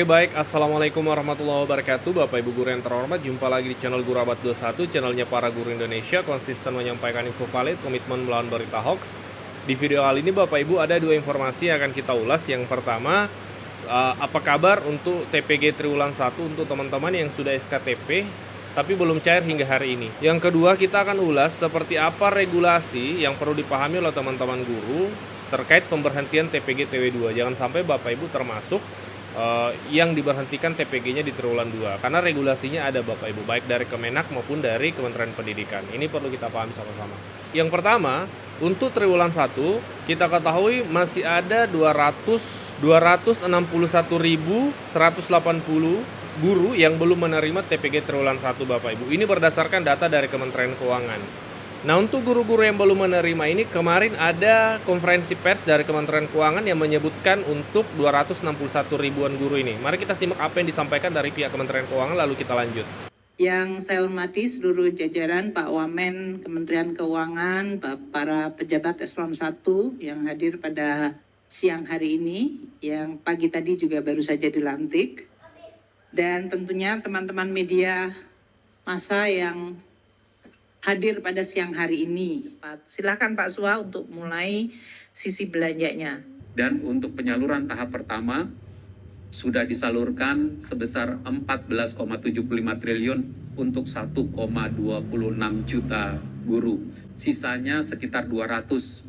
Oke baik, Assalamualaikum warahmatullahi wabarakatuh Bapak Ibu Guru yang terhormat. Jumpa lagi di channel Guru Abad 21, channelnya para guru Indonesia, konsisten menyampaikan info valid, komitmen melawan berita hoax. Di video kali ini Bapak Ibu ada dua informasi yang akan kita ulas. Yang pertama, apa kabar untuk TPG Triwulan 1 untuk teman-teman yang sudah SKTP tapi belum cair hingga hari ini. Yang kedua, kita akan ulas seperti apa regulasi yang perlu dipahami oleh teman-teman guru terkait pemberhentian TPG TW2. Jangan sampai Bapak Ibu termasuk yang diberhentikan TPG-nya di triwulan 2 karena regulasinya ada Bapak Ibu, baik dari Kemenak maupun dari Kementerian Pendidikan. Ini perlu kita pahami sama-sama. Yang pertama, untuk triwulan 1 kita ketahui masih ada 261.180 guru yang belum menerima TPG triwulan 1 Bapak Ibu. Ini berdasarkan data dari Kementerian Keuangan. Nah, untuk guru-guru yang belum menerima ini, kemarin ada konferensi pers dari Kementerian Keuangan yang menyebutkan untuk 261 ribuan guru ini. Mari kita simak apa yang disampaikan dari pihak Kementerian Keuangan, lalu kita lanjut. Yang saya hormati seluruh jajaran Pak Wamen Kementerian Keuangan, para pejabat eselon 1 yang hadir pada siang hari ini, yang pagi tadi juga baru saja dilantik, dan tentunya teman-teman media massa yang hadir pada siang hari ini. Silakan Pak Suha untuk mulai sisi belanjanya. Dan untuk penyaluran tahap pertama sudah disalurkan sebesar 14,75 triliun untuk 1,26 juta guru. Sisanya sekitar 261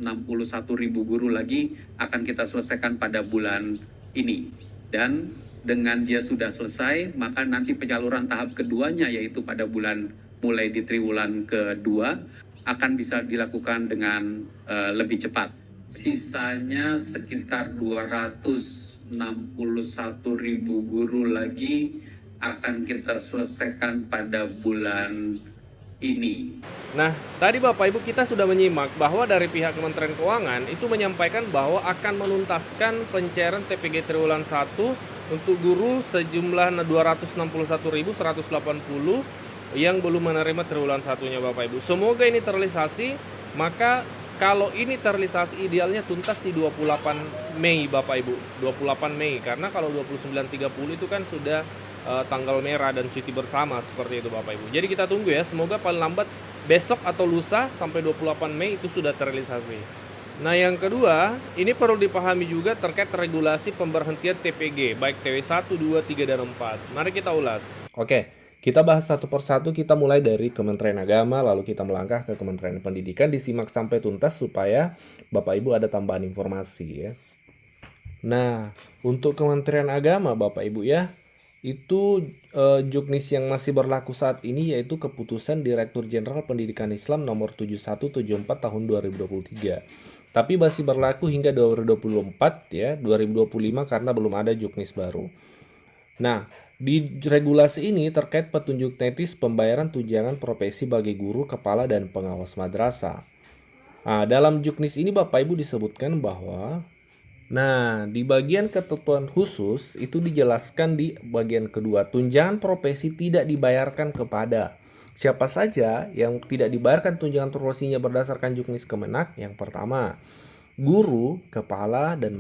ribu guru lagi akan kita selesaikan pada bulan ini. Dan dengan dia sudah selesai, maka nanti penyaluran tahap keduanya yaitu pada bulan mulai di triwulan kedua akan bisa dilakukan dengan lebih cepat. Sisanya sekitar 261 ribu guru lagi akan kita selesaikan pada bulan ini. Nah, tadi Bapak Ibu kita sudah menyimak bahwa dari pihak Kementerian Keuangan itu menyampaikan bahwa akan menuntaskan pencairan TPG triwulan 1 untuk guru sejumlah 261.180 yang belum menerima triwulan satunya Bapak Ibu. Semoga ini terrealisasi, maka kalau ini terrealisasi idealnya tuntas di 28 Mei Bapak Ibu. 28 Mei, karena kalau 29-30 itu kan sudah tanggal merah dan cuti bersama seperti itu Bapak Ibu. Jadi kita tunggu ya, semoga paling lambat besok atau lusa sampai 28 Mei itu sudah terrealisasi. Nah, yang kedua, ini perlu dipahami juga terkait regulasi pemberhentian TPG, baik TW1, 2, 3, dan 4. Mari kita ulas. Oke. Kita bahas satu persatu, kita mulai dari Kementerian Agama, lalu kita melangkah ke Kementerian Pendidikan, disimak sampai tuntas supaya Bapak Ibu ada tambahan informasi ya. Nah, untuk Kementerian Agama Bapak Ibu ya, itu juknis yang masih berlaku saat ini yaitu Keputusan Direktur Jenderal Pendidikan Islam nomor 7174 tahun 2023. Tapi masih berlaku hingga 2024 ya, 2025 karena belum ada juknis baru. Nah, di regulasi ini terkait petunjuk teknis pembayaran tunjangan profesi bagi guru, kepala, dan pengawas madrasah. Nah, dalam juknis ini Bapak Ibu disebutkan bahwa di bagian ketentuan khusus itu dijelaskan di bagian kedua, tunjangan profesi tidak dibayarkan kepada siapa saja yang tidak dibayarkan tunjangan profesinya berdasarkan juknis Kemenak. Yang pertama, guru, kepala, dan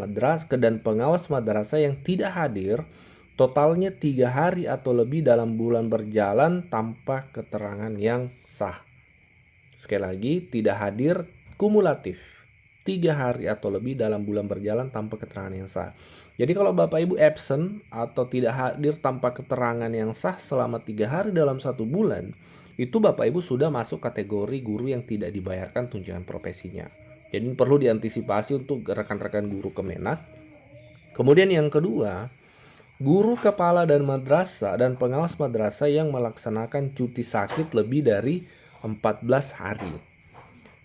pengawas madrasah yang tidak hadir totalnya 3 hari atau lebih dalam bulan berjalan tanpa keterangan yang sah. Sekali lagi, tidak hadir kumulatif 3 hari atau lebih dalam bulan berjalan tanpa keterangan yang sah. Jadi kalau Bapak Ibu absent atau tidak hadir tanpa keterangan yang sah selama 3 hari dalam 1 bulan, itu Bapak Ibu sudah masuk kategori guru yang tidak dibayarkan tunjangan profesinya. Jadi perlu diantisipasi untuk rekan-rekan guru Kemenak. Kemudian yang kedua, guru, kepala, dan madrasah dan pengawas madrasah yang melaksanakan cuti sakit lebih dari 14 hari.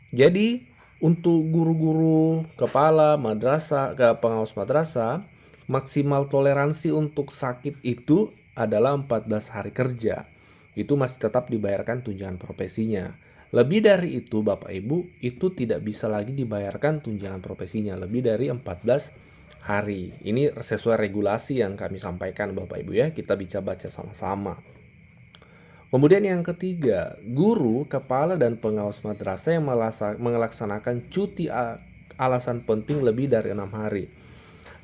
Jadi untuk guru-guru, kepala, madrasah, pengawas madrasah, maksimal toleransi untuk sakit itu adalah 14 hari kerja. Itu masih tetap dibayarkan tunjangan profesinya. Lebih dari itu Bapak Ibu, itu tidak bisa lagi dibayarkan tunjangan profesinya lebih dari 14 hari. Ini sesuai regulasi yang kami sampaikan Bapak Ibu ya, kita bisa baca sama-sama. Kemudian yang ketiga, guru, kepala, dan pengawas madrasah yang melaksanakan cuti alasan penting lebih dari 6 hari.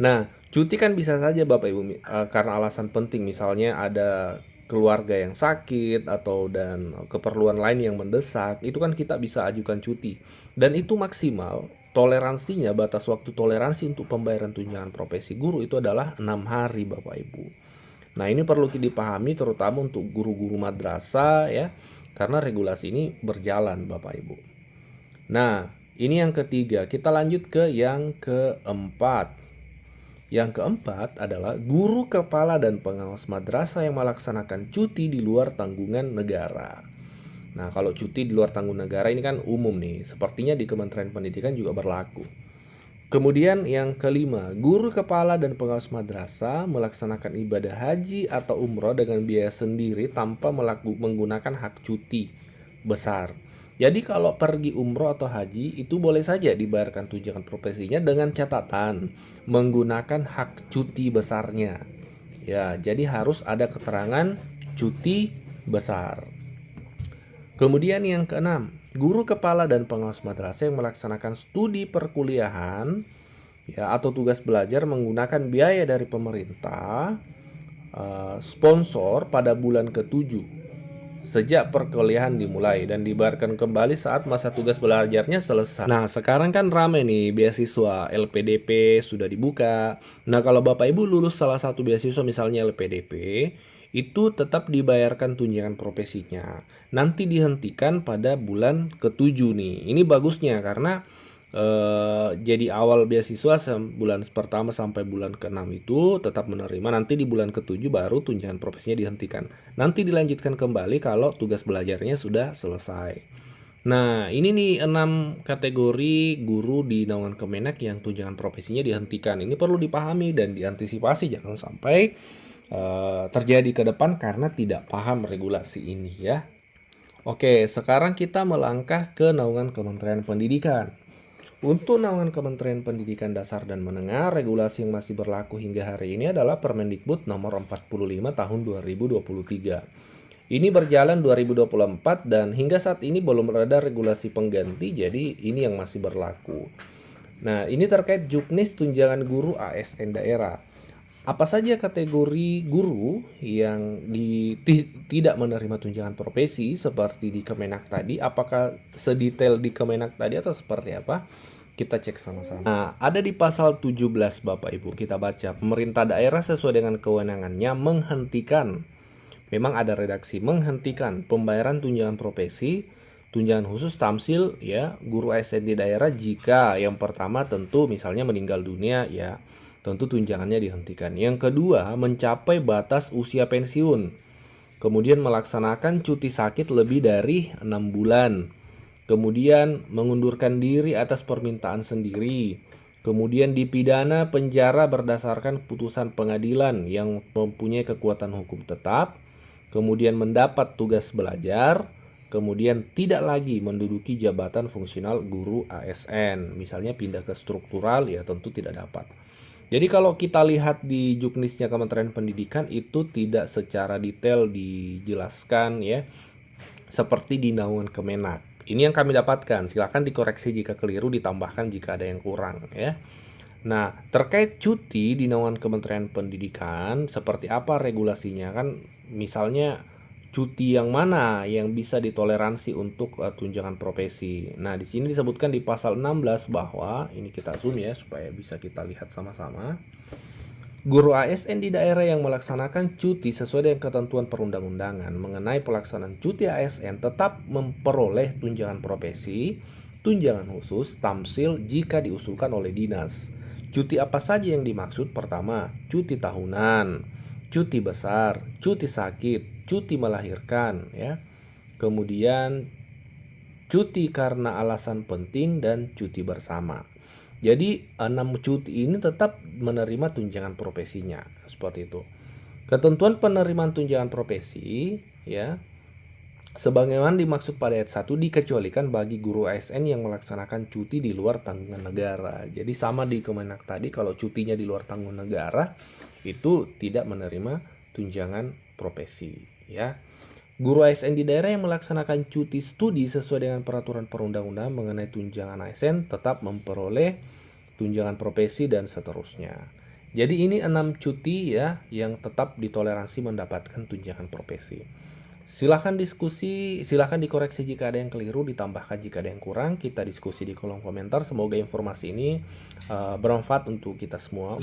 Nah, Cuti kan bisa saja Bapak Ibu karena alasan penting, misalnya ada keluarga yang sakit atau dan keperluan lain yang mendesak, itu kan kita bisa ajukan cuti. Dan itu maksimal toleransinya, batas waktu toleransi untuk pembayaran tunjangan profesi guru itu adalah 6 hari Bapak Ibu. Nah, ini perlu dipahami terutama untuk guru-guru madrasah ya, karena regulasi ini berjalan Bapak Ibu. Nah, ini yang ketiga, kita lanjut ke yang keempat. Yang keempat adalah guru kepala dan pengawas madrasah yang melaksanakan cuti di luar tanggungan negara. Nah, kalau cuti di luar tanggungan negara ini kan umum nih, sepertinya di Kementerian Pendidikan juga berlaku. Kemudian yang kelima, guru kepala dan pengawas madrasah melaksanakan ibadah haji atau umroh dengan biaya sendiri tanpa menggunakan hak cuti besar. Jadi kalau pergi umroh atau haji itu boleh saja dibayarkan tunjangan profesinya dengan catatan menggunakan hak cuti besarnya. Ya, jadi harus ada keterangan cuti besar. Kemudian yang keenam, guru kepala dan pengawas madrasah yang melaksanakan studi perkuliahan ya atau tugas belajar menggunakan biaya dari pemerintah sponsor pada bulan ke-7 sejak perkuliahan dimulai dan dibayarkan kembali saat masa tugas belajarnya selesai. Nah, sekarang kan rame nih beasiswa LPDP sudah dibuka. Nah, kalau Bapak Ibu lulus salah satu beasiswa misalnya LPDP, itu tetap dibayarkan tunjangan profesinya. Nanti dihentikan pada bulan ke-7 nih. Ini bagusnya karena jadi awal beasiswa bulan pertama sampai bulan ke-6 itu tetap menerima, nanti di bulan ke-7 baru tunjangan profesinya dihentikan. Nanti dilanjutkan kembali kalau tugas belajarnya sudah selesai. Nah, ini nih 6 kategori guru di naungan Kemenak yang tunjangan profesinya dihentikan. Ini perlu dipahami dan diantisipasi jangan sampai terjadi ke depan karena tidak paham regulasi ini ya. Oke, sekarang kita melangkah ke naungan Kementerian Pendidikan. Untuk naungan Kementerian Pendidikan Dasar dan Menengah, regulasi yang masih berlaku hingga hari ini adalah Permendikbud nomor 45 tahun 2023. Ini berjalan 2024 dan hingga saat ini belum ada regulasi pengganti, jadi ini yang masih berlaku. Nah, ini terkait Juknis tunjangan guru ASN daerah. Apa saja kategori guru yang tidak menerima tunjangan profesi seperti di Kemenak tadi? Apakah sedetail di Kemenak tadi atau seperti apa? Kita cek sama-sama. Nah, ada di pasal 17 Bapak Ibu, kita baca. Pemerintah daerah sesuai dengan kewenangannya menghentikan, memang ada redaksi, menghentikan pembayaran tunjangan profesi, tunjangan khusus tamsil ya, guru ASN di daerah jika yang pertama tentu misalnya meninggal dunia ya, tentu tunjangannya dihentikan. Yang kedua, mencapai batas usia pensiun. Kemudian melaksanakan cuti sakit lebih dari 6 bulan. Kemudian mengundurkan diri atas permintaan sendiri. Kemudian dipidana penjara berdasarkan putusan pengadilan yang mempunyai kekuatan hukum tetap. Kemudian mendapat tugas belajar. Kemudian tidak lagi menduduki jabatan fungsional guru ASN. Misalnya pindah ke struktural ya tentu tidak dapat. Jadi kalau kita lihat di Juknisnya Kementerian Pendidikan itu tidak secara detail dijelaskan ya seperti di naungan Kemenak. Ini yang kami dapatkan, silahkan dikoreksi jika keliru, ditambahkan jika ada yang kurang ya. Nah, terkait cuti di naungan Kementerian Pendidikan, seperti apa regulasinya kan? Misalnya cuti yang mana yang bisa ditoleransi untuk tunjangan profesi. Nah, di sini disebutkan di pasal 16 bahwa, ini kita zoom ya supaya bisa kita lihat sama-sama. Guru ASN di daerah yang melaksanakan cuti sesuai dengan ketentuan perundang-undangan mengenai pelaksanaan cuti ASN tetap memperoleh tunjangan profesi, tunjangan khusus, tamsil jika diusulkan oleh dinas. Cuti apa saja yang dimaksud? Pertama, cuti tahunan, cuti besar, cuti sakit, cuti melahirkan, ya. Kemudian cuti karena alasan penting dan cuti bersama. Jadi 6 cuti ini tetap menerima tunjangan profesinya seperti itu. Ketentuan penerimaan tunjangan profesi ya sebagaimana dimaksud pada ayat 1 dikecualikan bagi guru ASN yang melaksanakan cuti di luar tanggungan negara. Jadi sama di Kemenak tadi, kalau cutinya di luar tanggungan negara itu tidak menerima tunjangan profesi ya. Guru ASN di daerah yang melaksanakan cuti studi sesuai dengan peraturan perundang-undangan mengenai tunjangan ASN tetap memperoleh tunjangan profesi dan seterusnya. Jadi ini 6 cuti ya yang tetap ditoleransi mendapatkan tunjangan profesi. Silahkan diskusi, silahkan dikoreksi jika ada yang keliru, ditambahkan jika ada yang kurang. Kita diskusi di kolom komentar. Semoga informasi ini bermanfaat untuk kita semua.